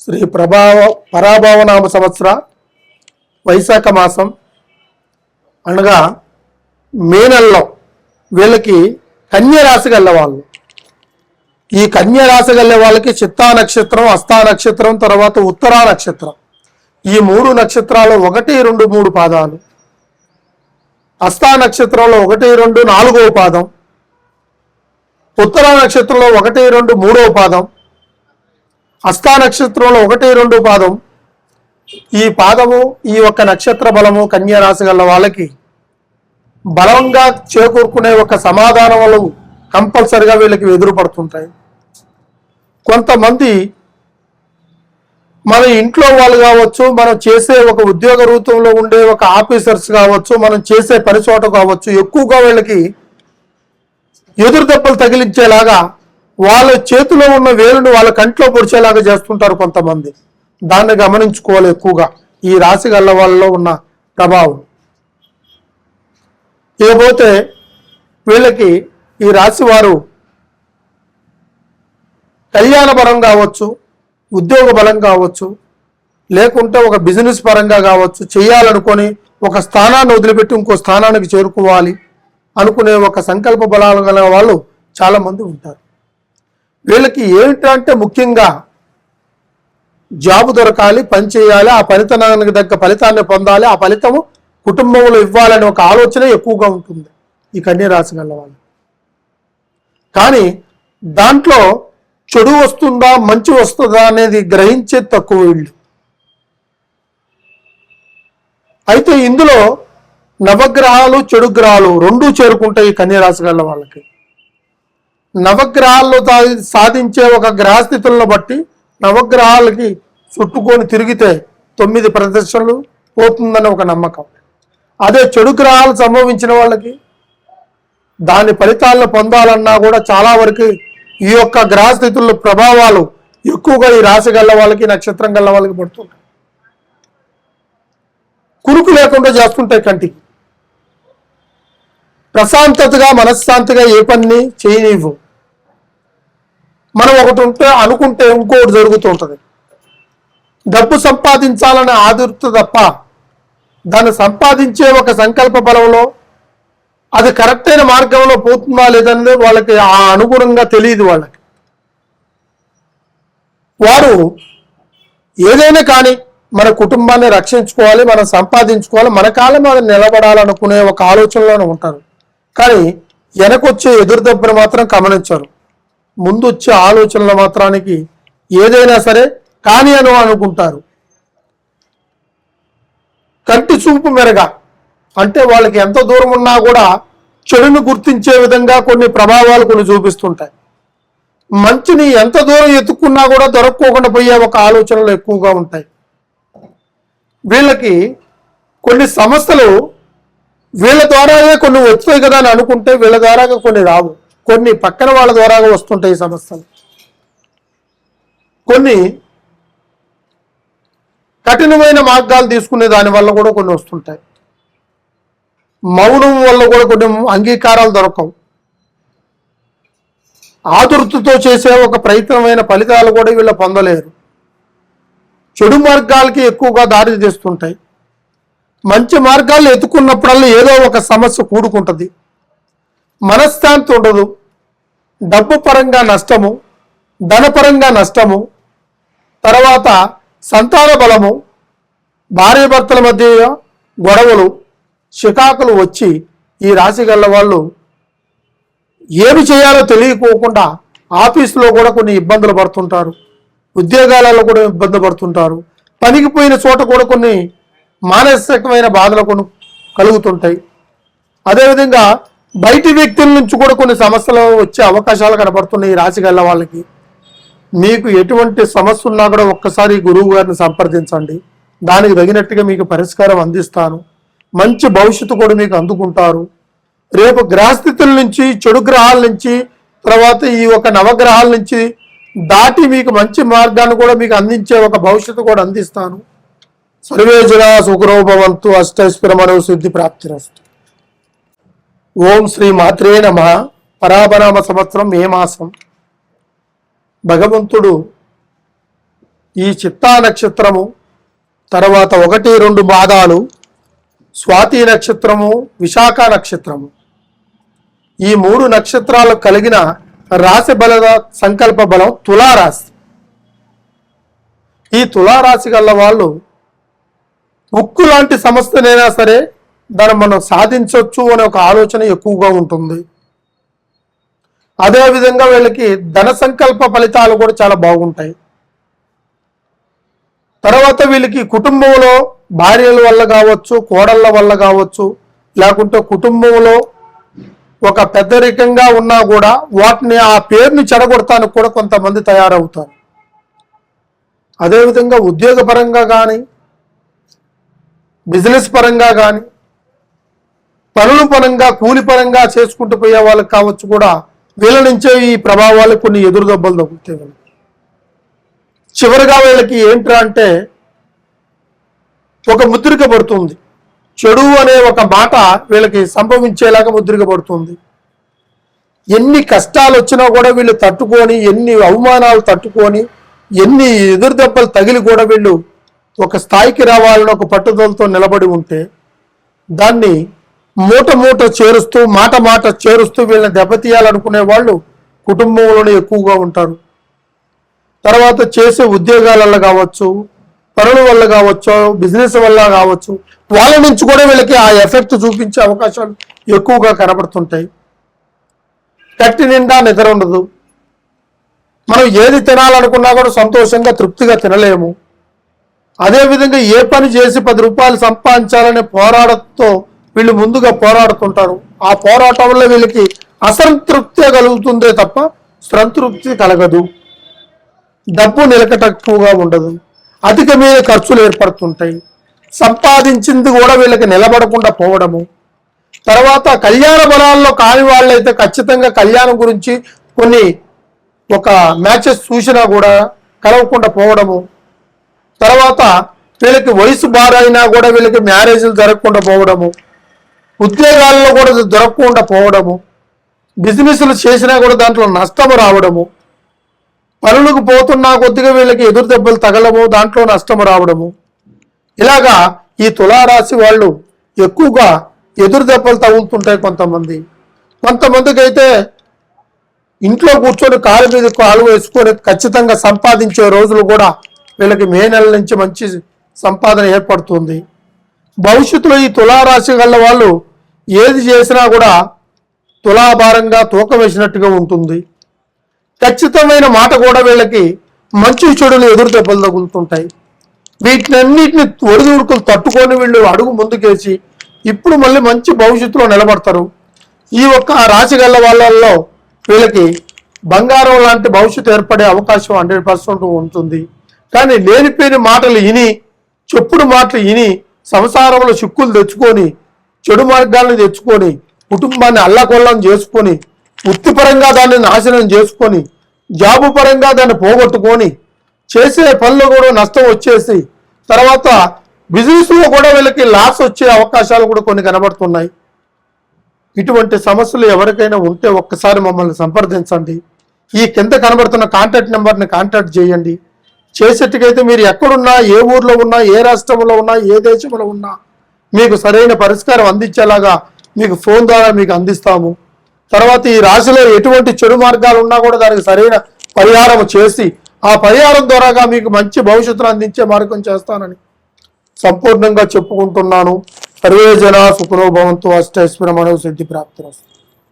శ్రీ పరాభవనామ సంవత్సర వైశాఖ మాసం అనగా మే నెలలో వీళ్ళకి కన్య రాశి గల వాళ్ళు. ఈ కన్య రాశి గల వాళ్ళకి చిత్తా నక్షత్రం, హస్తా నక్షత్రం, తర్వాత ఉత్తరా నక్షత్రం, ఈ 3 నక్షత్రాలు 1, 2, 3 పాదాలు. హస్తా నక్షత్రంలో 1, 2, 4వ పాదం, ఉత్తరా నక్షత్రంలో 1, 2, 3వ పాదం, హస్తా నక్షత్రంలో 1, 2 పాదం. ఈ పాదము, ఈ యొక్క నక్షత్ర బలము కన్య రాశి గల వాళ్ళకి బలంగా చేకూరుకునే ఒక సమాధానములు కంపల్సరిగా వీళ్ళకి ఎదురుపడుతుంటాయి. కొంతమంది మన ఇంట్లో వాళ్ళు కావచ్చు, మనం చేసే ఒక ఉద్యోగ రూపంలో ఉండే ఒక ఆఫీసర్స్ కావచ్చు, మనం చేసే పని చోట కావచ్చు, ఎక్కువగా వీళ్ళకి ఎదురు దెబ్బలు తగిలించేలాగా వాళ్ళ చేతిలో ఉన్న వేలును వాళ్ళ కంట్లో పొడిచేలాగా చేస్తుంటారు కొంతమంది. దాన్ని గమనించుకోవాలి ఎక్కువగా ఈ రాశి గల్ల వాళ్ళలో ఉన్న ప్రభావం. ఇకపోతే వీళ్ళకి ఈ రాశి వారు కళ్యాణ బలం కావచ్చు, ఉద్యోగ బలం కావచ్చు, లేకుంటే ఒక బిజినెస్ పరంగా కావచ్చు, చేయాలనుకొని ఒక స్థానాన్ని వదిలిపెట్టి ఇంకో స్థానానికి చేరుకోవాలి అనుకునే ఒక సంకల్ప బలాలు గల వాళ్ళు చాలామంది ఉంటారు. వీళ్ళకి ఏమిటంటే ముఖ్యంగా జాబు దొరకాలి, పని చేయాలి, ఆ ఫలితానికి తగ్గ ఫలితాన్ని పొందాలి, ఆ ఫలితము కుటుంబంలో ఇవ్వాలనే ఒక ఆలోచన ఎక్కువగా ఉంటుంది ఈ కన్య రాశి గల వాళ్ళు. కానీ దాంట్లో చెడు వస్తుందా మంచి వస్తుందా అనేది గ్రహించే తక్కువ వీళ్ళు. అయితే ఇందులో నవగ్రహాలు చెడు గ్రహాలు రెండూ చేరుకుంటాయి ఈ కన్య రాశి గల వాళ్ళకి. నవగ్రహాల్లో సాధించే ఒక గ్రహస్థితులను బట్టి నవగ్రహాలకి చుట్టుకొని తిరిగితే 9 ప్రదర్శనలు పోతుందని ఒక నమ్మకం. అదే చెడు గ్రహాలు సంభవించిన వాళ్ళకి దాని ఫలితాలను పొందాలన్నా కూడా చాలా వరకు ఈ యొక్క గ్రహస్థితుల ప్రభావాలు ఎక్కువగా ఈ రాశి గల్ల వాళ్ళకి, నక్షత్రం గల్ల వాళ్ళకి పడుతుంటాయి. కురుకు లేకుండా చేస్తుంటాయి. కంటికి ప్రశాంతతగా మనశ్శాంతిగా ఏ పని చేయనివ్వు. మనం ఒకటి ఉంటే అనుకుంటే ఇంకోటి జరుగుతుంటుంది. డబ్బు సంపాదించాలనే ఆదుర్త తప్ప దాన్ని సంపాదించే ఒక సంకల్ప బలంలో అది కరెక్ట్ అయిన మార్గంలో పోతుందా లేదనేది వాళ్ళకి ఆ అనుగుణంగా తెలియదు. వారు ఏదైనా కానీ మన కుటుంబాన్ని రక్షించుకోవాలి, మనం సంపాదించుకోవాలి, మన కాలం మీద నిలబడాలనుకునే ఒక ఆలోచనలోనే ఉంటారు. కానీ వెనకొచ్చే ఎదురు దెబ్బను మాత్రం గమనించరు. ముందు వచ్చే ఆలోచనల మాత్రానికి ఏదైనా సరే కానీ అని అనుకుంటారు. కంటి చూపు మెరగా అంటే వాళ్ళకి ఎంత దూరం ఉన్నా కూడా చెడును గుర్తించే విధంగా కొన్ని ప్రభావాలు కొన్ని చూపిస్తుంటాయి. మంచిని ఎంత దూరం ఎత్తుకున్నా కూడా దొరక్కోకుండా పోయే ఒక ఆలోచనలు ఎక్కువగా ఉంటాయి. వీళ్ళకి కొన్ని సమస్యలు వీళ్ళ ద్వారానే కొన్ని వచ్చాయి కదా అని అనుకుంటే వీళ్ళ ద్వారా కొన్ని రావు. కొన్ని పక్కన వాళ్ళ ద్వారా వస్తుంటాయి సమస్యలు. కొన్ని కఠినమైన మార్గాలు తీసుకునే దాని వల్ల కూడా కొన్ని వస్తుంటాయి. మౌనం వల్ల కూడా కొన్ని అంగీకారాలు దొరకవు. ఆదుర్తతో చేసే ఒక ప్రయత్నమైన ఫలితాలు కూడా వీళ్ళు పొందలేరు. చెడు మార్గాలకి ఎక్కువగా దారి తీస్తుంటాయి. మంచి మార్గాలు ఎత్తుకున్నప్పుడల్లా ఏదో ఒక సమస్య కూడుకుంటుంది. మనశ్శాంతి ఉండదు. డబ్బు పరంగా నష్టము, ధనపరంగా నష్టము, తర్వాత సంతాన బలము, భార్యాభర్తల మధ్య గొడవలు, చికాకులు వచ్చి ఈ రాశి గల్ల వాళ్ళు ఏమి చేయాలో తెలియకోకుండా ఆఫీసులో కూడా కొన్ని ఇబ్బందులు పడుతుంటారు, ఉద్యోగాలలో కూడా ఇబ్బంది పడుతుంటారు, పనికి పోయిన చోట కూడా కొన్ని మానసికమైన బాధలు కొన్ని కలుగుతుంటాయి. అదేవిధంగా బయటి వ్యక్తుల నుంచి కూడా కొన్ని సమస్యలు వచ్చే అవకాశాలు కనపడుతున్నాయి ఈ రాశి గల్ల వాళ్ళకి. మీకు ఎటువంటి సమస్య ఉన్నా కూడా ఒక్కసారి గురువు గారిని సంప్రదించండి. దానికి తగినట్టుగా మీకు పరిష్కారం అందిస్తాను. మంచి భవిష్యత్తు కూడా మీకు అందుకుంటారు. రేపు గ్రహస్థితుల నుంచి, చెడు గ్రహాల నుంచి, తర్వాత ఈ ఒక నవగ్రహాల నుంచి దాటి మీకు మంచి మార్గాన్ని కూడా మీకు అందించే ఒక భవిష్యత్తు కూడా అందిస్తాను. సర్వే జనా సుఖనో భవంతు. అష్టైశ్వర్యమనో సిద్ధి ప్రాప్తిరస్తు. ఓం శ్రీ మాత్రే నమః. పరాభనామ సంవత్సరం మే మాసం. భగవంతుడు ఈ చిత్తా నక్షత్రము, తర్వాత 1, 2 పాదాలు, స్వాతి నక్షత్రము, విశాఖ నక్షత్రము, ఈ 3 నక్షత్రాలు కలిగిన రాశి బల సంకల్ప బలం తులారాశి. ఈ తులారాశి గల వాళ్ళు ఉక్కు లాంటి సమస్యనైనా సరే దాన్ని మనం సాధించవచ్చు అనే ఒక ఆలోచన ఎక్కువగా ఉంటుంది. అదేవిధంగా వీళ్ళకి ధన సంకల్ప ఫలితాలు కూడా చాలా బాగుంటాయి. తర్వాత వీళ్ళకి కుటుంబంలో భార్యల వల్ల కావచ్చు, కోడళ్ళ వల్ల కావచ్చు, లేకుంటే కుటుంబంలో ఒక పెద్దరికంగా ఉన్నా కూడా వాటిని ఆ పేరుని చెడగొడటానికి కూడా కొంతమంది తయారవుతారు. అదేవిధంగా ఉద్యోగపరంగా కానీ, బిజినెస్ పరంగా కానీ, పనుల పరంగా కూలి పరంగా చేసుకుంటూ పోయే వాళ్ళకి కావచ్చు కూడా వీళ్ళ నుంచే ఈ ప్రభావాలు కొన్ని ఎదురు దెబ్బలు తగ్గుతాయి. చివరిగా వీళ్ళకి ఏంట్రా అంటే ఒక ముద్రిక పడుతుంది. చెడు అనే ఒక మాట వీళ్ళకి సంభవించేలాగా ముద్రిక పడుతుంది. ఎన్ని కష్టాలు వచ్చినా కూడా వీళ్ళు తట్టుకొని, ఎన్ని అవమానాలు తట్టుకొని, ఎన్ని ఎదురు దెబ్బలు తగిలి కూడా వీళ్ళు ఒక స్థాయికి రావాలని ఒక పట్టుదలతో నిలబడి ఉంటే దాన్ని మూట చేరుస్తూ, మాట చేరుస్తూ వీళ్ళని దెబ్బతీయాలనుకునే వాళ్ళు కుటుంబంలోనే ఎక్కువగా ఉంటారు. తర్వాత చేసే ఉద్యోగాల వల్ల కావచ్చు, పనుల వల్ల కావచ్చు, బిజినెస్ వల్ల కావచ్చు, వాళ్ళ నుంచి కూడా వీళ్ళకి ఆ ఎఫెక్ట్ చూపించే అవకాశాలు ఎక్కువగా కనబడుతుంటాయి. కట్టి నిండా నిద్ర ఉండదు. మనం ఏది తినాలనుకున్నా కూడా సంతోషంగా తృప్తిగా తినలేము. అదేవిధంగా ఏ పని చేసి 10 రూపాయలు సంపాదించాలనే పోరాటంతో వీళ్ళు ముందుగా పోరాడుతుంటారు. ఆ పోరాటం వల్ల వీళ్ళకి అసంతృప్తి కలుగుతుందే తప్ప సంతృప్తి కలగదు. డబ్బు నిలకటక్కువగా ఉండదు. అధికమైన ఖర్చులు ఏర్పడుతుంటాయి. సంపాదించింది కూడా వీళ్ళకి నిలబడకుండా పోవడము. తర్వాత కళ్యాణ బలాల్లో కాని వాళ్ళైతే ఖచ్చితంగా కళ్యాణం గురించి కొన్ని ఒక మ్యాచెస్ చూసినా కూడా కలవకుండా పోవడము. తర్వాత వీళ్ళకి వయసు బారైనా కూడా వీళ్ళకి మ్యారేజ్లు జరగకుండా పోవడము. ఉద్యోగాల్లో కూడా దొరకకుండా పోవడము. బిజినెస్లు చేసినా కూడా దాంట్లో నష్టము రావడము. పనులకు పోతున్నా కొద్దిగా వీళ్ళకి ఎదురు దెబ్బలు తగలము, దాంట్లో నష్టము రావడము. ఇలాగా ఈ తులారాశి వాళ్ళు ఎక్కువగా ఎదురు దెబ్బలు తగులుతుంటాయి. కొంతమందికి అయితే ఇంట్లో కూర్చొని కాలు మీద కాలు వేసుకొని ఖచ్చితంగా సంపాదించే రోజులు కూడా వీళ్ళకి మే నెల నుంచి మంచి సంపాదన ఏర్పడుతుంది. భవిష్యత్తులో ఈ తులారాశి గల వాళ్ళు ఏది చేసినా కూడా తులాభారంగా తూకం వేసినట్టుగా ఉంటుంది. ఖచ్చితమైన మాట కూడా వీళ్ళకి మంచి చెడులు ఎదురు దెబ్బలు తగులుతుంటాయి. వీటినన్నిటిని ఒడిదుడుకులు తట్టుకొని వీళ్ళు అడుగు ముందుకేసి ఇప్పుడు మళ్ళీ మంచి భవిష్యత్తులో నిలబడతారు. ఈ ఒక్క రాశి గల వాళ్ళల్లో వీళ్ళకి బంగారం లాంటి భవిష్యత్తు ఏర్పడే అవకాశం 100% ఉంటుంది. కానీ లేనిపోయిన మాటలు విని, చెప్పుడు మాటలు విని సంసారంలో చిక్కులు తెచ్చుకొని, చెడు మార్గాలను తెచ్చుకొని, కుటుంబాన్ని అల్లకొల్లం చేసుకొని, వృత్తిపరంగా దాన్ని నాశనం చేసుకొని, జాబు పరంగా దాన్ని పోగొట్టుకొని, చేసే పనులు కూడా నష్టం వచ్చేసి, తర్వాత బిజినెస్లో కూడా వీళ్ళకి లాస్ వచ్చే అవకాశాలు కూడా కొన్ని కనబడుతున్నాయి. ఇటువంటి సమస్యలు ఎవరికైనా ఉంటే ఒక్కసారి మమ్మల్ని సంప్రదించండి. ఈ కింద కనబడుతున్న కాంటాక్ట్ నెంబర్ని కాంటాక్ట్ చేయండి. చేసేట్టుకైతే మీరు ఎక్కడున్నా, ఏ ఊర్లో ఉన్నా, ఏ రాష్ట్రంలో ఉన్నా, ఏ దేశంలో ఉన్నా మీకు సరైన పరిష్కారం అందించేలాగా మీకు ఫోన్ ద్వారా మీకు అందిస్తాము. తర్వాత ఈ రాశిలో ఎటువంటి చెడు మార్గాలు ఉన్నా కూడా దానికి సరైన పరిహారం చేసి ఆ పరిహారం ద్వారాగా మీకు మంచి భవిష్యత్తును అందించే మార్గం చేస్తానని సంపూర్ణంగా చెప్పుకుంటున్నాను. సర్వే జనా సుఖనో భవంతు. అష్టైశ్వర్య మనో సిద్ధి ప్రాప్తి.